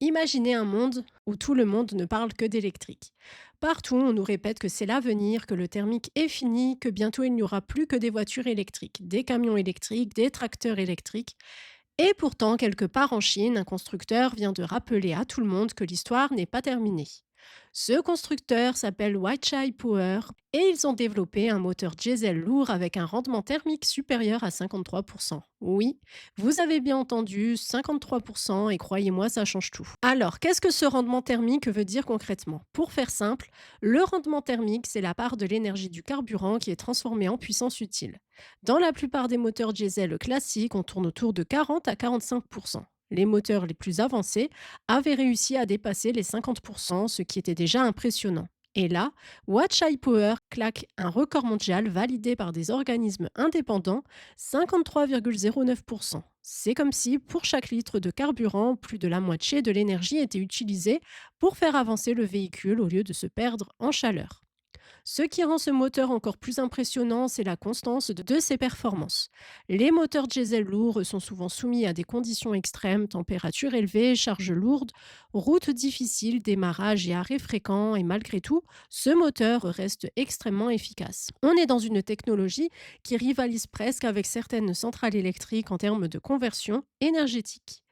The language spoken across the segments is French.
Imaginez un monde où tout le monde ne parle que d'électrique. Partout, on nous répète que c'est l'avenir, que le thermique est fini, que bientôt il n'y aura plus que des voitures électriques, des camions électriques, des tracteurs électriques. Et pourtant, quelque part en Chine, un constructeur vient de rappeler à tout le monde que l'histoire n'est pas terminée. Ce constructeur s'appelle Weichai Power et ils ont développé un moteur diesel lourd avec un rendement thermique supérieur à 53%. Oui, vous avez bien entendu, 53% et croyez-moi, ça change tout. Alors, qu'est-ce que ce rendement thermique veut dire concrètement? Pour faire simple, le rendement thermique, c'est la part de l'énergie du carburant qui est transformée en puissance utile. Dans la plupart des moteurs diesel classiques, on tourne autour de 40 à 45%. Les moteurs les plus avancés avaient réussi à dépasser les 50%, ce qui était déjà impressionnant. Et là, Watchai Power claque un record mondial validé par des organismes indépendants, 53,09%. C'est comme si, pour chaque litre de carburant, plus de la moitié de l'énergie était utilisée pour faire avancer le véhicule au lieu de se perdre en chaleur. Ce qui rend ce moteur encore plus impressionnant, c'est la constance de ses performances. Les moteurs diesel lourds sont souvent soumis à des conditions extrêmes, température élevée, charge lourde, routes difficiles, démarrage et arrêts fréquents, et malgré tout, ce moteur reste extrêmement efficace. On est dans une technologie qui rivalise presque avec certaines centrales électriques en termes de conversion énergétique.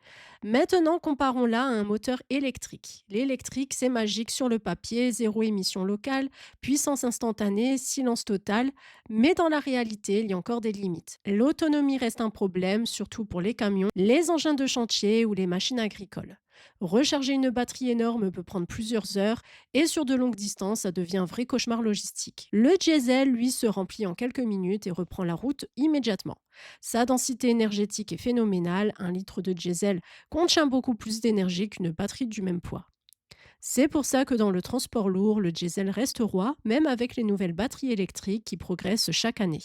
Maintenant, comparons-la à un moteur électrique. L'électrique, c'est magique sur le papier, zéro émission locale, puissance instantanée, silence total, mais dans la réalité, il y a encore des limites. L'autonomie reste un problème, surtout pour les camions, les engins de chantier ou les machines agricoles. Recharger une batterie énorme peut prendre plusieurs heures et sur de longues distances, ça devient un vrai cauchemar logistique. Le diesel, lui, se remplit en quelques minutes et reprend la route immédiatement. Sa densité énergétique est phénoménale, un litre de diesel contient beaucoup plus d'énergie qu'une batterie du même poids. C'est pour ça que dans le transport lourd, le diesel reste roi, même avec les nouvelles batteries électriques qui progressent chaque année.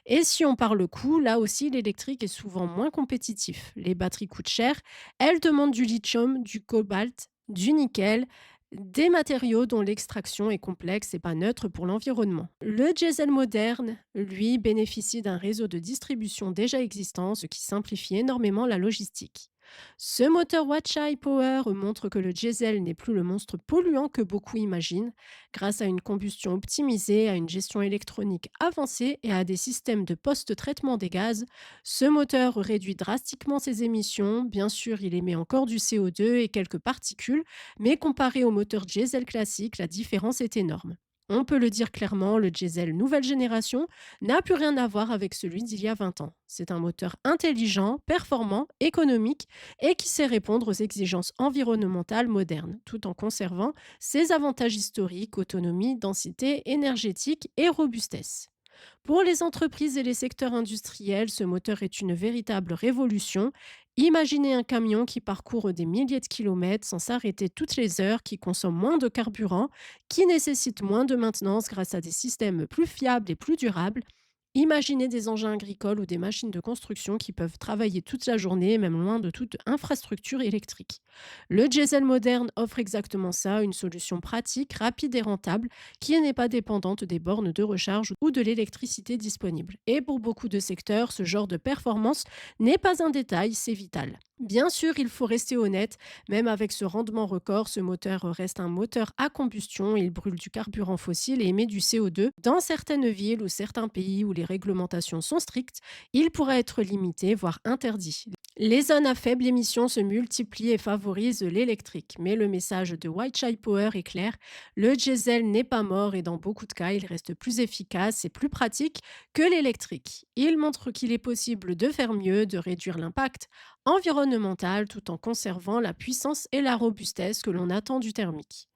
Et si on parle coût, là aussi l'électrique est souvent moins compétitif. Les batteries coûtent cher, elles demandent du lithium, du cobalt, du nickel, des matériaux dont l'extraction est complexe et pas neutre pour l'environnement. Le diesel moderne, lui, bénéficie d'un réseau de distribution déjà existant, ce qui simplifie énormément la logistique. Ce moteur Watchai Power montre que le diesel n'est plus le monstre polluant que beaucoup imaginent, grâce à une combustion optimisée, à une gestion électronique avancée et à des systèmes de post-traitement des gaz. Ce moteur réduit drastiquement ses émissions. Bien sûr, il émet encore du CO2 et quelques particules, mais comparé au moteur diesel classique, la différence est énorme. On peut le dire clairement, le diesel nouvelle génération n'a plus rien à voir avec celui d'il y a 20 ans. C'est un moteur intelligent, performant, économique et qui sait répondre aux exigences environnementales modernes, tout en conservant ses avantages historiques, autonomie, densité énergétique et robustesse. Pour les entreprises et les secteurs industriels, ce moteur est une véritable révolution. Imaginez un camion qui parcourt des milliers de kilomètres sans s'arrêter toutes les heures, qui consomme moins de carburant, qui nécessite moins de maintenance grâce à des systèmes plus fiables et plus durables. Imaginez des engins agricoles ou des machines de construction qui peuvent travailler toute la journée, même loin de toute infrastructure électrique. Le diesel moderne offre exactement ça, une solution pratique, rapide et rentable, qui n'est pas dépendante des bornes de recharge ou de l'électricité disponible. Et pour beaucoup de secteurs, ce genre de performance n'est pas un détail, c'est vital. Bien sûr, il faut rester honnête, même avec ce rendement record, ce moteur reste un moteur à combustion, il brûle du carburant fossile et émet du CO2. Dans certaines villes ou certains pays où les réglementations sont strictes, il pourrait être limité, voire interdit. Les zones à faible émission se multiplient et favorisent l'électrique. Mais le message de Weichai Power est clair, le diesel n'est pas mort et dans beaucoup de cas, il reste plus efficace et plus pratique que l'électrique. Il montre qu'il est possible de faire mieux, de réduire l'impact environnemental tout en conservant la puissance et la robustesse que l'on attend du thermique.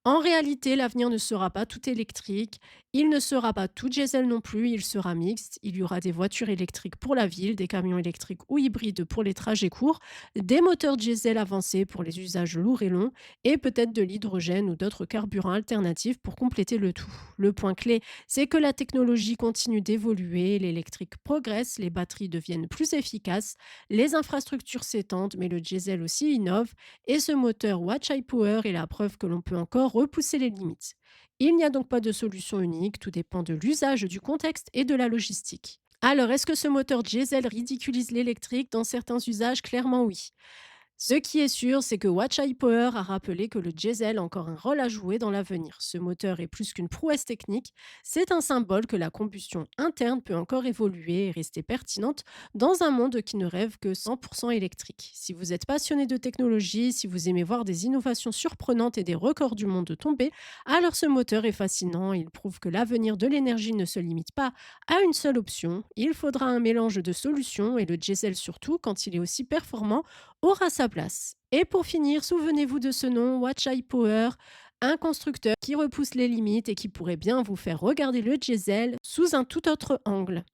En réalité, l'avenir ne sera pas tout électrique, il ne sera pas tout diesel non plus, il sera mixte. Il y aura des voitures électriques pour la ville, des camions électriques ou hybrides pour les trajets courts, des moteurs diesel avancés pour les usages lourds et longs, et peut-être de l'hydrogène ou d'autres carburants alternatifs pour compléter le tout. Le point clé, c'est que la technologie continue d'évoluer, l'électrique progresse, les batteries deviennent plus efficaces, les infrastructures s'étendent, mais le diesel aussi innove, et ce moteur Watchai Power est la preuve que l'on peut encore repousser les limites. Il n'y a donc pas de solution unique, tout dépend de l'usage, du contexte et de la logistique. Alors, est-ce que ce moteur diesel ridiculise l'électrique dans certains usages? Clairement oui. Ce qui est sûr, c'est que Watch Eye Power a rappelé que le diesel a encore un rôle à jouer dans l'avenir. Ce moteur est plus qu'une prouesse technique, c'est un symbole que la combustion interne peut encore évoluer et rester pertinente dans un monde qui ne rêve que 100% électrique. Si vous êtes passionné de technologie, si vous aimez voir des innovations surprenantes et des records du monde tomber, alors ce moteur est fascinant. Il prouve que l'avenir de l'énergie ne se limite pas à une seule option. Il faudra un mélange de solutions et le diesel surtout, quand il est aussi performant, aura sa place. Et pour finir, souvenez-vous de ce nom, Watch Eye Power, un constructeur qui repousse les limites et qui pourrait bien vous faire regarder le diesel sous un tout autre angle.